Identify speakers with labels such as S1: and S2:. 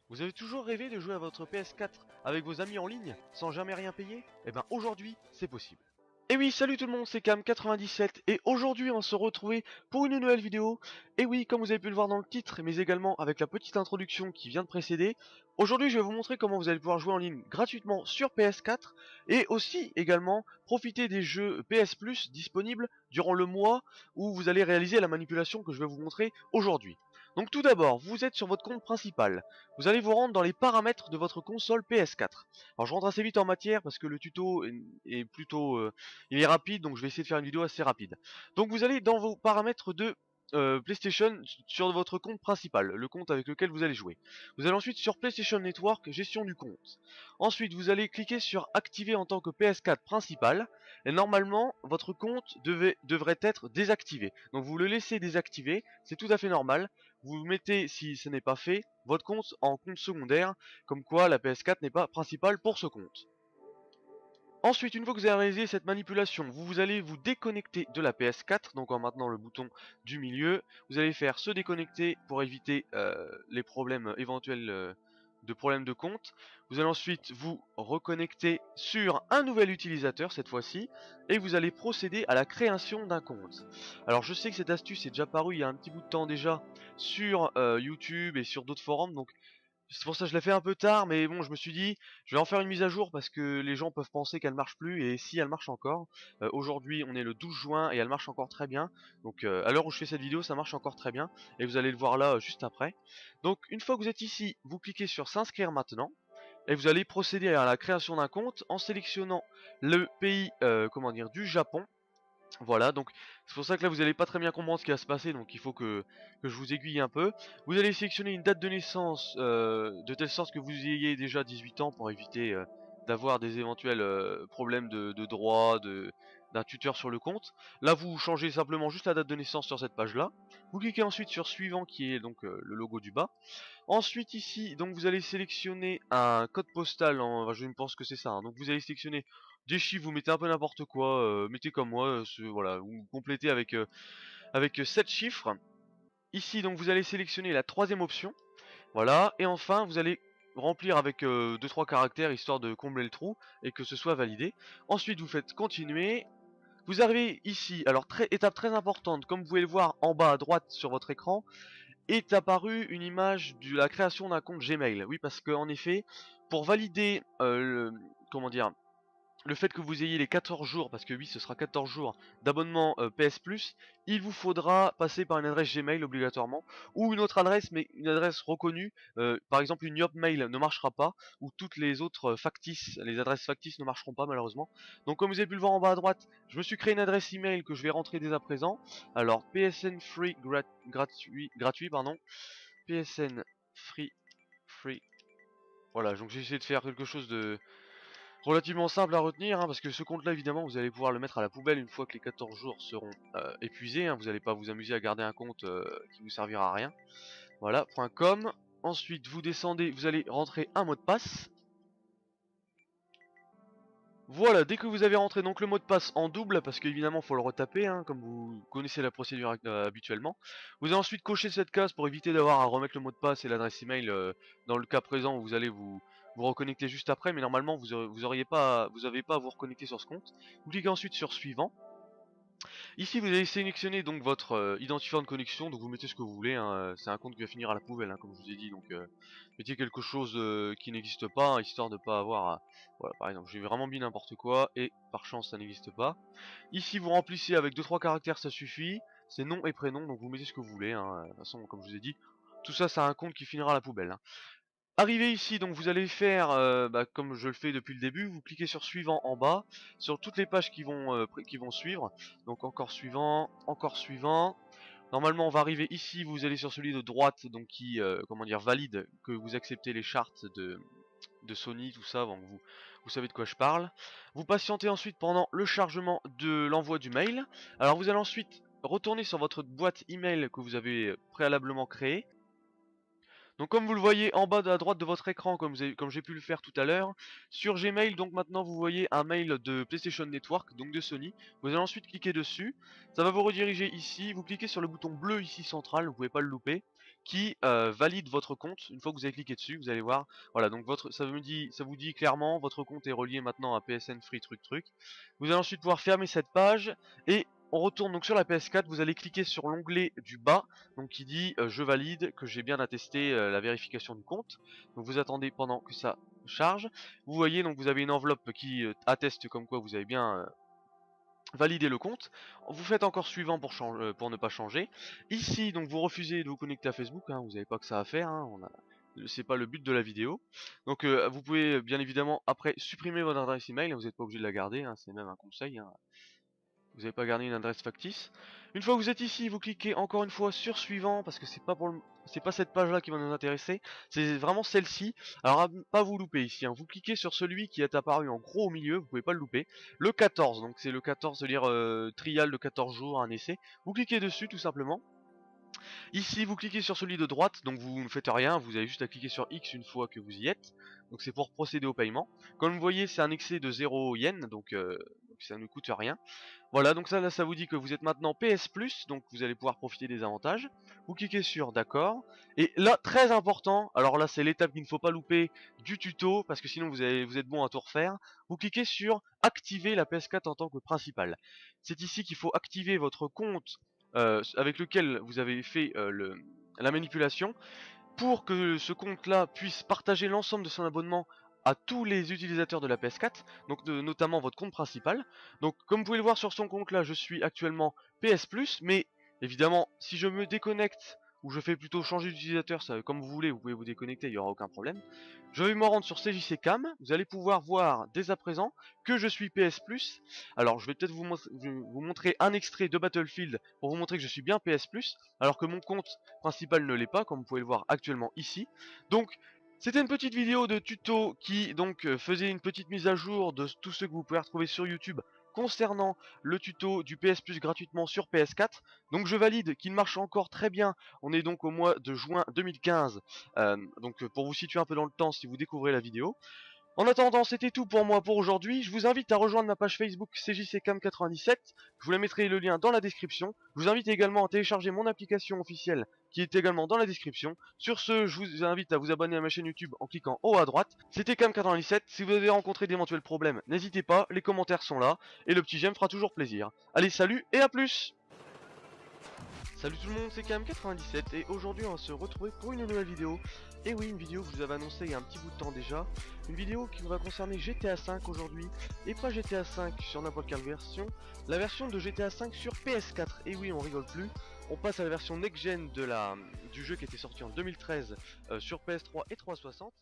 S1: Vous avez toujours rêvé de jouer à votre PS4 avec vos amis en ligne sans jamais rien payer? Eh ben aujourd'hui, c'est possible. Et oui, salut tout le monde, c'est Cam97 et aujourd'hui on se retrouve pour une nouvelle vidéo. Et oui, comme vous avez pu le voir dans le titre, mais également avec la petite introduction qui vient de précéder, aujourd'hui je vais vous montrer comment vous allez pouvoir jouer en ligne gratuitement sur PS4 et aussi également profiter des jeux PS Plus disponibles durant le mois où vous allez réaliser la manipulation que je vais vous montrer aujourd'hui. Donc tout d'abord, vous êtes sur votre compte principal. Vous allez vous rendre dans les paramètres de votre console PS4. Alors je rentre assez vite en matière parce que le tuto est plutôt il est rapide, donc je vais essayer de faire une vidéo assez rapide. Donc vous allez dans vos paramètres de PlayStation sur votre compte principal, le compte avec lequel vous allez jouer. Vous allez ensuite sur PlayStation Network, gestion du compte. Ensuite vous allez cliquer sur activer en tant que PS4 principal, et normalement votre compte devrait être désactivé. Donc vous le laissez désactiver, c'est tout à fait normal. Vous mettez, si ce n'est pas fait, votre compte en compte secondaire, comme quoi la PS4 n'est pas principale pour ce compte. Ensuite, une fois que vous avez réalisé cette manipulation, vous allez vous déconnecter de la PS4, donc en maintenant le bouton du milieu. Vous allez faire se déconnecter pour éviter les problèmes éventuels de problèmes de compte. Vous allez ensuite vous reconnecter sur un nouvel utilisateur cette fois-ci, et vous allez procéder à la création d'un compte. Alors je sais que cette astuce est déjà parue il y a un petit bout de temps déjà sur YouTube et sur d'autres forums, donc c'est pour ça que je l'ai fait un peu tard, mais bon, je me suis dit, je vais en faire une mise à jour parce que les gens peuvent penser qu'elle marche plus, et si elle marche encore. Aujourd'hui, on est le 12 juin et elle marche encore très bien. Donc à l'heure où je fais cette vidéo, ça marche encore très bien, et vous allez le voir là juste après. Donc une fois que vous êtes ici, vous cliquez sur s'inscrire maintenant, et vous allez procéder à la création d'un compte en sélectionnant le pays, comment dire, du Japon. Voilà, donc c'est pour ça que là vous allez pas très bien comprendre ce qui va se passer, donc il faut que je vous aiguille un peu. Vous allez sélectionner une date de naissance de telle sorte que vous ayez déjà 18 ans pour éviter d'avoir des éventuels problèmes de droit, d'un tuteur sur le compte. Là vous changez simplement juste la date de naissance sur cette page là. Vous cliquez ensuite sur suivant qui est donc le logo du bas. Ensuite ici, donc vous allez sélectionner un code postal, enfin, je pense que c'est ça, hein. Donc vous allez sélectionner des chiffres, vous mettez un peu n'importe quoi, mettez comme moi, voilà, vous complétez avec 7 chiffres. Ici donc vous allez sélectionner la troisième option, voilà, et enfin vous allez remplir avec 2-3 caractères histoire de combler le trou et que ce soit validé. Ensuite vous faites continuer. Vous arrivez ici, alors étape très importante, comme vous pouvez le voir en bas à droite sur votre écran, est apparue une image de la création d'un compte Gmail. Oui, parce que en effet, pour valider comment dire, le fait que vous ayez les 14 jours, parce que oui, ce sera 14 jours d'abonnement PS Plus, il vous faudra passer par une adresse Gmail obligatoirement, ou une autre adresse, mais une adresse reconnue. Par exemple, une Yopmail ne marchera pas, ou toutes les autres factices, les adresses factices ne marcheront pas malheureusement. Donc comme vous avez pu le voir en bas à droite, je me suis créé une adresse email que je vais rentrer dès à présent. Alors PSN free gratuit pardon, PSN free. Voilà, donc j'ai essayé de faire quelque chose de relativement simple à retenir, hein, parce que ce compte-là, évidemment, vous allez pouvoir le mettre à la poubelle une fois que les 14 jours seront épuisés, hein. Vous n'allez pas vous amuser à garder un compte qui vous servira à rien. Voilà, .com. Ensuite, vous descendez, vous allez rentrer un mot de passe. Voilà, dès que vous avez rentré donc le mot de passe en double, parce qu'évidemment il faut le retaper, hein, comme vous connaissez la procédure habituellement. Vous allez ensuite cocher cette case pour éviter d'avoir à remettre le mot de passe et l'adresse email dans le cas présent où vous allez vous reconnecter juste après, mais normalement vous auriez pas, vous avez pas à vous reconnecter sur ce compte. Vous cliquez ensuite sur suivant. Ici, vous allez sélectionner donc votre identifiant de connexion, donc vous mettez ce que vous voulez, hein, c'est un compte qui va finir à la poubelle, hein, comme je vous ai dit, donc mettez quelque chose qui n'existe pas, hein, histoire de pas avoir voilà, par exemple, j'ai vraiment mis n'importe quoi, et par chance ça n'existe pas. Ici, vous remplissez avec deux trois caractères, ça suffit, c'est nom et prénom, donc vous mettez ce que vous voulez, hein, de toute façon, comme je vous ai dit, tout ça, c'est un compte qui finira à la poubelle, hein. Arrivé ici, donc vous allez faire, comme je le fais depuis le début, vous cliquez sur suivant en bas, sur toutes les pages qui vont suivre, donc encore suivant, encore suivant. Normalement on va arriver ici, vous allez sur celui de droite, donc qui, comment dire, valide que vous acceptez les chartes de Sony, tout ça, donc vous savez de quoi je parle. Vous patientez ensuite pendant le chargement de l'envoi du mail. Alors vous allez ensuite retourner sur votre boîte email que vous avez préalablement créée. Donc comme vous le voyez en bas à droite de votre écran, comme j'ai pu le faire tout à l'heure, sur Gmail, donc maintenant vous voyez un mail de PlayStation Network, donc de Sony. Vous allez ensuite cliquer dessus, ça va vous rediriger ici, vous cliquez sur le bouton bleu ici central, vous pouvez pas le louper, qui valide votre compte. Une fois que vous avez cliqué dessus, vous allez voir, voilà, donc ça vous dit clairement votre compte est relié maintenant à PSN Free truc truc. Vous allez ensuite pouvoir fermer cette page et on retourne donc sur la PS4, vous allez cliquer sur l'onglet du bas, donc qui dit je valide que j'ai bien attesté la vérification du compte. Donc vous attendez pendant que ça charge. Vous voyez donc vous avez une enveloppe qui atteste comme quoi vous avez bien validé le compte. Vous faites encore suivant pour ne pas changer. Ici donc vous refusez de vous connecter à Facebook, hein, vous n'avez pas que ça à faire, hein, c'est pas le but de la vidéo. Donc vous pouvez bien évidemment après supprimer votre adresse email, vous n'êtes pas obligé de la garder, hein, c'est même un conseil, hein. Vous n'avez pas gardé une adresse factice. Une fois que vous êtes ici, vous cliquez encore une fois sur suivant parce que c'est pas cette page là qui va nous intéresser, c'est vraiment celle-ci. Alors à pas vous louper ici, hein. Vous cliquez sur celui qui est apparu en gros au milieu, vous pouvez pas le louper. Le 14, donc c'est le 14, c'est-à-dire trial de 14 jours, un essai. Vous cliquez dessus tout simplement. Ici, vous cliquez sur celui de droite, donc vous ne faites rien, vous avez juste à cliquer sur X une fois que vous y êtes. Donc c'est pour procéder au paiement. Comme vous voyez, c'est un excès de 0 yen, donc ça ne coûte rien. Voilà, donc ça, là, ça vous dit que vous êtes maintenant PS Plus, donc vous allez pouvoir profiter des avantages. Vous cliquez sur d'accord. Et là, très important, alors là, c'est l'étape qu'il ne faut pas louper du tuto, parce que sinon vous êtes bon à tout refaire. Vous cliquez sur activer la PS4 en tant que principal. C'est ici qu'il faut activer votre compte avec lequel vous avez fait la manipulation pour que ce compte-là puisse partager l'ensemble de son abonnement à tous les utilisateurs de la PS4, donc notamment votre compte principal. Donc comme vous pouvez le voir sur son compte là, je suis actuellement PS Plus, mais évidemment si je me déconnecte ou je fais plutôt changer d'utilisateur, comme vous voulez, vous pouvez vous déconnecter, il n'y aura aucun problème. Je vais me rendre sur CJC Cam, vous allez pouvoir voir dès à présent que je suis PS Plus. Alors je vais peut-être vous montrer un extrait de Battlefield pour vous montrer que je suis bien PS Plus, alors que mon compte principal ne l'est pas, comme vous pouvez le voir actuellement ici. Donc c'était une petite vidéo de tuto qui donc faisait une petite mise à jour de tout ce que vous pouvez retrouver sur YouTube concernant le tuto du PS Plus gratuitement sur PS4. Donc je valide qu'il marche encore très bien. On est donc au mois de juin 2015. Donc pour vous situer un peu dans le temps si vous découvrez la vidéo. En attendant, c'était tout pour moi pour aujourd'hui. Je vous invite à rejoindre ma page Facebook CJCCam97. Je vous la mettrai le lien dans la description. Je vous invite également à télécharger mon application officielle qui est également dans la description. Sur ce, je vous invite à vous abonner à ma chaîne YouTube en cliquant haut à droite. C'était Cam97. Si vous avez rencontré d'éventuels problèmes, n'hésitez pas, les commentaires sont là. Et le petit j'aime fera toujours plaisir. Allez, salut et à plus! Salut tout le monde, c'est Cam97 et aujourd'hui on va se retrouver pour une nouvelle vidéo. Et oui, une vidéo que je vous avais annoncée il y a un petit bout de temps déjà. Une vidéo qui va concerner GTA V aujourd'hui. Et pas GTA V sur n'importe quelle version. La version de GTA V sur PS4. Et oui, on rigole plus. On passe à la version next-gen du jeu qui était sorti en 2013 sur PS3 et 360.